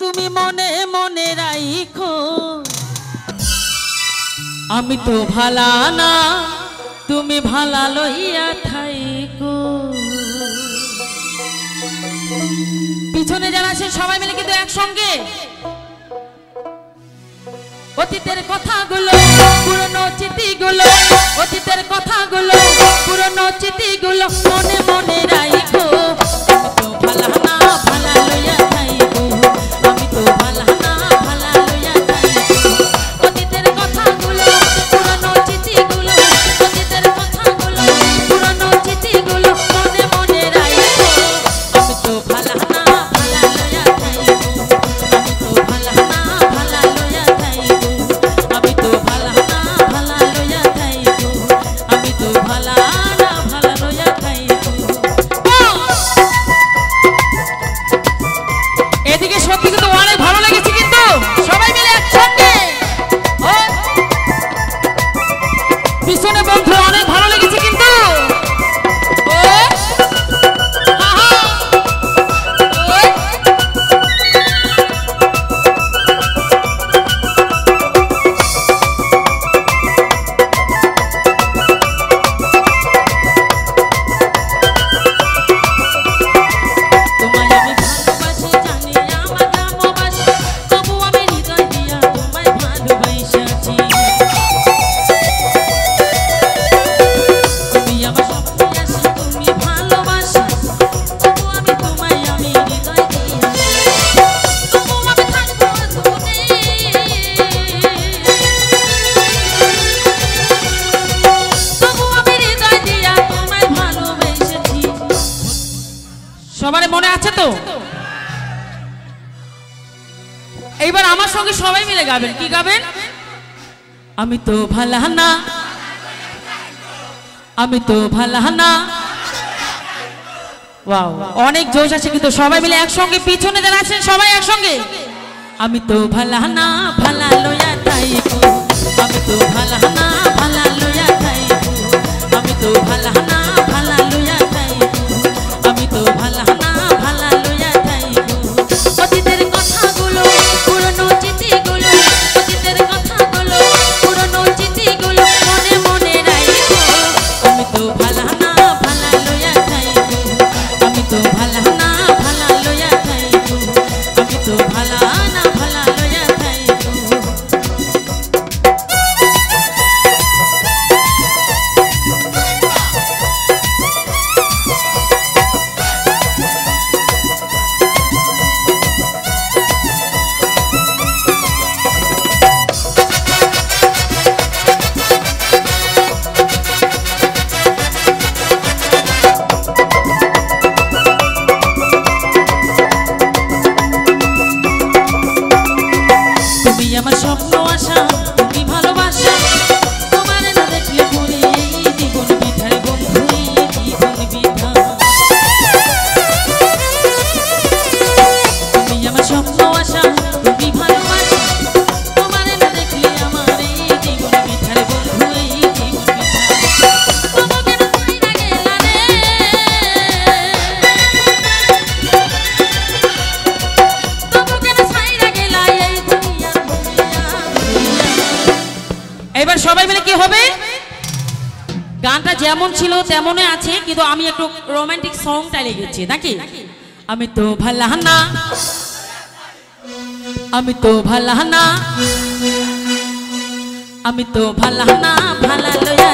তুমি মনে মনে রাইখো আমি তো ভালা না তুমি ভালা লইয়া থাইকো। পিছনে যারা আছে সবাই মিলে কিন্তু একসঙ্গে অতীতের কথাগুলো পুরনো স্মৃতিগুলো অতীতের কথাগুলো পুরনো স্মৃতিগুলো মনে মনে রাইখো আমি তো ভালা না ভালা লইয়া থাইকো আমি তো ভালা না ভালা লইয়া থাইকো। অতীতের কথাগুলো পুরনো স্মৃতিগুলো অতীতের কথাগুলো পুরনো স্মৃতিগুলো মনে মনে রাইখো আমি তো ভালা না ভালা লইয়া থাইকো আমি তো ভালা না ভালা লইয়া থাইকো আমি তো ভালা না ভালা লইয়া থাইকো আমি তো ভালা না ভালা লইয়া থাইকো। এদিকে সত্যি কিন্তু অনেক ভালো লেগেছে কিন্তু সবাই মিলে একসঙ্গে পিছনে বন্ধু অনেক ভালো লেগেছে কিন্তু সবার মনে আছে তো? এইবার আমার সঙ্গে সবাই মিলে গাবেন। কি গাবেন? আমি তো ভালা না আমি তো ভালা না। ওয়াও অনেক জোশ আছে কিন্তু সবাই মিলে একসঙ্গে পিছনে যারা আছেন সবাই একসঙ্গে আমি তো ভালা না ভালা লইয়া থাইকো আমি তো ভালা না ভালা লইয়া থাইকো আমি তো ভালা না ভালা লইয়া থাইকো আমি তো ভালা না ভালা লইয়া থাইকো। অতীতের কথাগুলো পুরনো স্মৃতিগুলো অতীতের কথাগুলো পুরনো স্মৃতিগুলো মনে মনে রাইখো আমি তো ভালা না ভালা লইয়া থাইকো আমি তো ভালা না ভালা লইয়া থাইকো আমি তো ভালা না ভালা লইয়া থাইকো। তুমি আমার স্বপ্ন আশা তুমি ভালোবাসা তোমার না দেখলে পুরি এই জীবন বিধায় বন্ধু এই জীবন বিধা। তুমি আমার স্বপ্ন আশা তুমি ভালোবাসা তোমার না দেখলে আমার এই জীবন বিধায় বন্ধু এই জীবন বিধা। তোমাকে না ছাইরা গেলা রে তোমাকে না ছাইরা গেলা এই দুনিয়ার এবার সবাই মিলে কি হবে গানটা যেমন ছিল তেমনই আছে কিন্তু আমি একটু রোমান্টিক সংটা লিখেছি নাকি। আমি তো ভালা না আমি তো ভালা না আমি তো ভালা না ভালা লইয়া